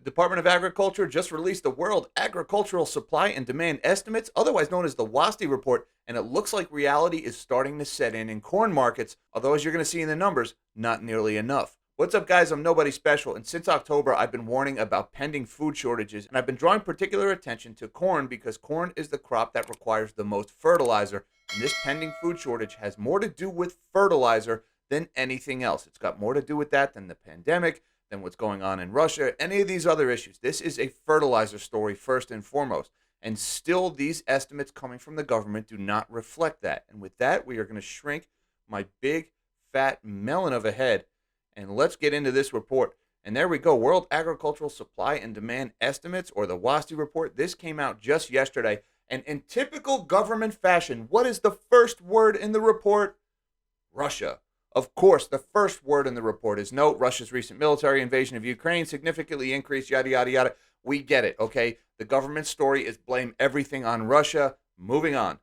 The Department of Agriculture just released the World Agricultural Supply and Demand Estimates, otherwise known as the WASDE Report, and it looks like reality is starting to set in corn markets, although as you're going to see in the numbers, not nearly enough. What's up, guys? I'm Nobody Special, and since October, I've been warning about pending food shortages, and I've been drawing particular attention to corn because corn is the crop that requires the most fertilizer, and this pending food shortage has more to do with fertilizer than anything else. It's got more to do with that than the pandemic, than what's going on in Russia, any of these other issues. This is a fertilizer story first and foremost. And still, these estimates coming from the government do not reflect that. And with that, we are going to shrink my big, fat melon of a head. And let's get into this report. And there we go, World Agricultural Supply and Demand Estimates, or the WASDE report. This came out just yesterday. And in typical government fashion, what is the first word in the report? Russia. Of course, the first word in the report is note Russia's recent military invasion of Ukraine significantly increased, yada, yada, yada. We get it, okay? The government story is blame everything on Russia. Moving on.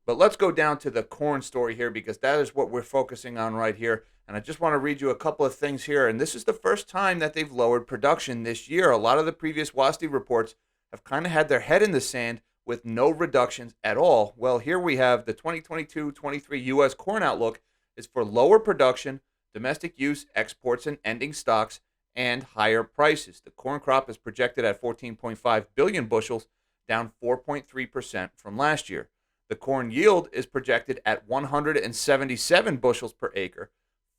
But let's go down to the corn story here because that is what we're focusing on right here. And I just want to read you a couple of things here. And this is the first time that they've lowered production this year. A lot of the previous WASDE reports have kind of had their head in the sand with no reductions at all. Well, here we have the 2022-23 U.S. corn outlook is for lower production, domestic use, exports, and ending stocks, and higher prices. The corn crop is projected at 14.5 billion bushels, down 4.3% from last year. The corn yield is projected at 177 bushels per acre,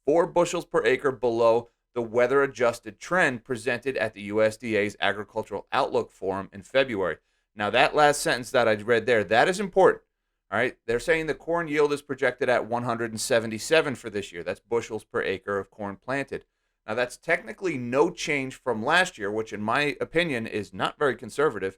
4 bushels per acre below the weather-adjusted trend presented at the USDA's Agricultural Outlook Forum in February. Now, that last sentence that I read there, that is important. All right, they're saying the corn yield is projected at 177 for this year. That's bushels per acre of corn planted. Now, that's technically no change from last year, which in my opinion is not very conservative,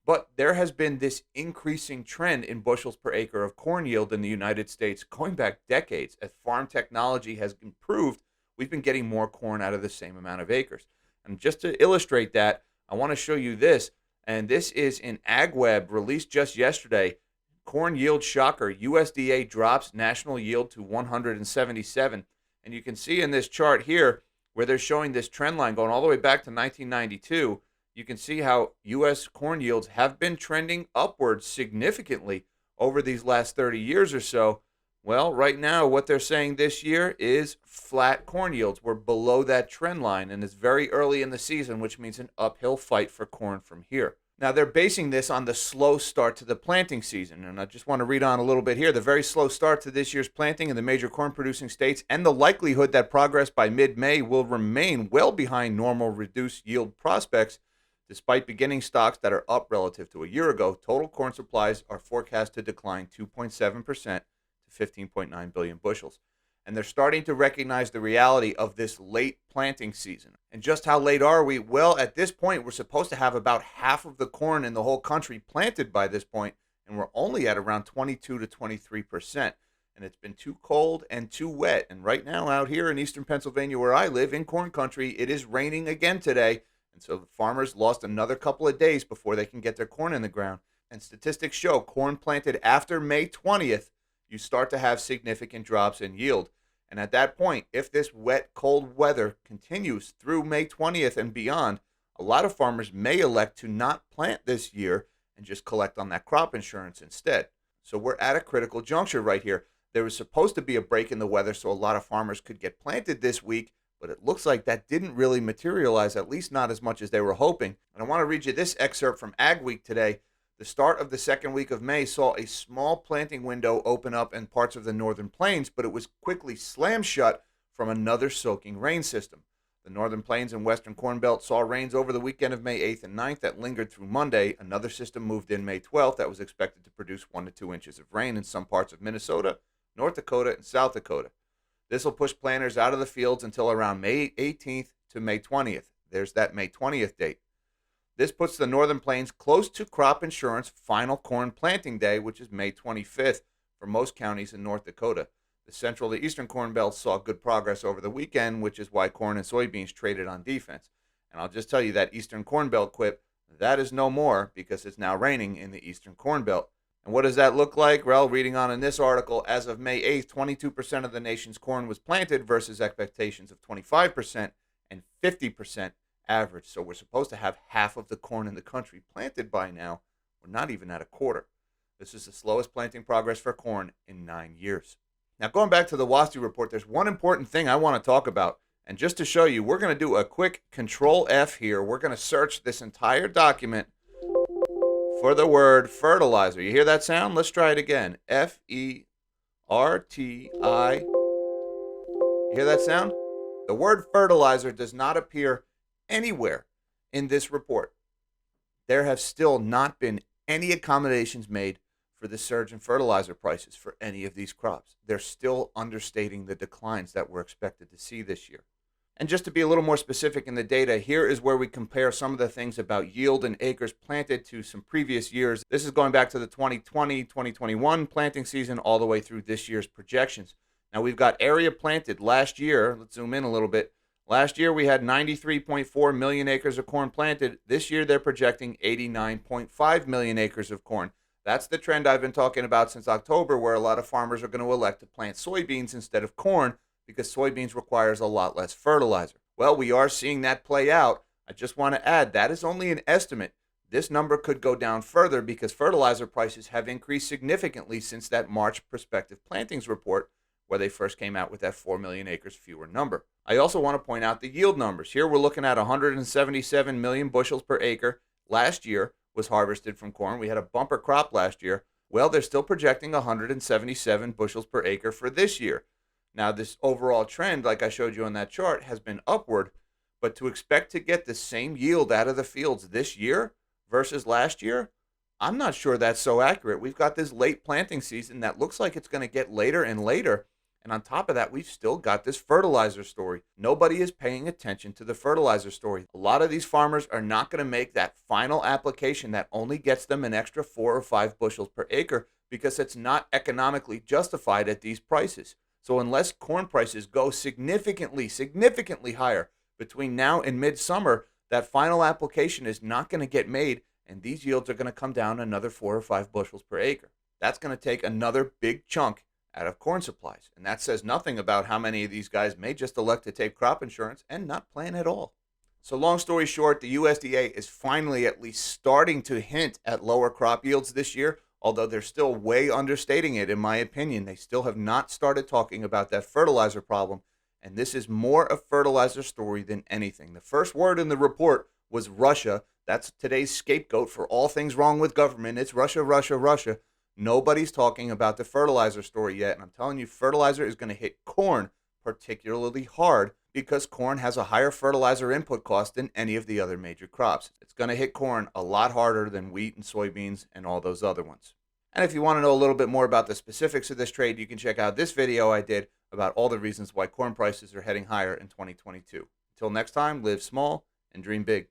but there has been this increasing trend in bushels per acre of corn yield in the United States going back decades. As farm technology has improved, we've been getting more corn out of the same amount of acres. And just to illustrate that, I want to show you this, and this is in AgWeb, released just yesterday. Corn yield shocker. USDA drops national yield to 177. And you can see in this chart here where they're showing this trend line going all the way back to 1992. You can see how U.S. corn yields have been trending upwards significantly over these last 30 years or so. Well, right now, what they're saying this year is flat corn yields. We're below that trend line, and it's very early in the season, which means an uphill fight for corn from here. Now, they're basing this on the slow start to the planting season, and I just want to read on a little bit here. The very slow start to this year's planting in the major corn-producing states and the likelihood that progress by mid-May will remain well behind normal reduced yield prospects. Despite beginning stocks that are up relative to a year ago, total corn supplies are forecast to decline 2.7% to 15.9 billion bushels. And they're starting to recognize the reality of this late planting season. And just how late are we? Well, at this point, we're supposed to have about half of the corn in the whole country planted by this point, and we're only at around 22 to 23%. And it's been too cold and too wet. And right now, out here in eastern Pennsylvania, where I live, in corn country, it is raining again today. And so the farmers lost another couple of days before they can get their corn in the ground. And statistics show corn planted after May 20th, you start to have significant drops in yield. And at that point, if this wet, cold weather continues through May 20th and beyond, a lot of farmers may elect to not plant this year and just collect on that crop insurance instead. So we're at a critical juncture right here. There was supposed to be a break in the weather so a lot of farmers could get planted this week, but it looks like that didn't really materialize, at least not as much as they were hoping. And I want to read you this excerpt from Ag Week today. The start of the second week of May saw a small planting window open up in parts of the northern plains, but it was quickly slammed shut from another soaking rain system. The northern plains and western corn belt saw rains over the weekend of May 8th and 9th that lingered through Monday. Another system moved in May 12th that was expected to produce 1 to 2 inches of rain in some parts of Minnesota, North Dakota, and South Dakota. This will push planters out of the fields until around May 18th to May 20th. There's that May 20th date. This puts the northern plains close to crop insurance final corn planting day, which is May 25th for most counties in North Dakota. The central to eastern corn belts saw good progress over the weekend, which is why corn and soybeans traded on defense. And I'll just tell you that eastern corn belt quip, that is no more because it's now raining in the eastern corn belt. And what does that look like? Well, reading on in this article, as of May 8th, 22% of the nation's corn was planted versus expectations of 25% and 50% average. So we're supposed to have half of the corn in the country planted by now. We're not even at a quarter. This is the slowest planting progress for corn in 9 years. Now, going back to the WASDE report, there's one important thing I want to talk about. And just to show you, we're going to do a quick Control F here. We're going to search this entire document for the word fertilizer. You hear that sound? Let's try it again. Ferti. You hear that sound? The word fertilizer does not appear anywhere in this report. There have still not been any accommodations made for the surge in fertilizer prices for any of these crops. They're still understating the declines that we're expected to see this year. And just to be a little more specific in the data, here is where we compare some of the things about yield and acres planted to some previous years. This is going back to the 2020-2021 planting season all the way through this year's projections. Now we've got area planted last year. Let's zoom in a little bit. Last year we had 93.4 million acres of corn planted. This year they're projecting 89.5 million acres of corn. That's the trend I've been talking about since October, where a lot of farmers are going to elect to plant soybeans instead of corn, because soybeans requires a lot less fertilizer. Well, we are seeing that play out. I just want to add, that is only an estimate. This number could go down further because fertilizer prices have increased significantly since that March prospective plantings report, where they first came out with that 4 million acres fewer number. I also want to point out the yield numbers. Here we're looking at 177 million bushels per acre. Last year was harvested from corn. We had a bumper crop last year. Well, they're still projecting 177 bushels per acre for this year. Now, this overall trend, like I showed you on that chart, has been upward, but to expect to get the same yield out of the fields this year versus last year, I'm not sure that's so accurate. We've got this late planting season that looks like it's going to get later and later, and on top of that, we've still got this fertilizer story. Nobody is paying attention to the fertilizer story. A lot of these farmers are not going to make that final application that only gets them an extra 4 or 5 bushels per acre because it's not economically justified at these prices. So unless corn prices go significantly higher between now and midsummer, that final application is not going to get made, and these yields are going to come down another 4 or 5 bushels per acre. That's going to take another big chunk out of corn supplies, and that says nothing about how many of these guys may just elect to take crop insurance and not plan at all. So long story short, the USDA is finally at least starting to hint at lower crop yields this year, although they're still way understating it, in my opinion. They still have not started talking about that fertilizer problem, and this is more a fertilizer story than anything. The first word in the report was Russia. That's today's scapegoat for all things wrong with government. It's Russia, Russia, Russia. Nobody's talking about the fertilizer story yet, and I'm telling you, fertilizer is going to hit corn particularly hard because corn has a higher fertilizer input cost than any of the other major crops. It's going to hit corn a lot harder than wheat and soybeans and all those other ones. And if you want to know a little bit more about the specifics of this trade, you can check out this video I did about all the reasons why corn prices are heading higher in 2022. Until next time, live small and dream big.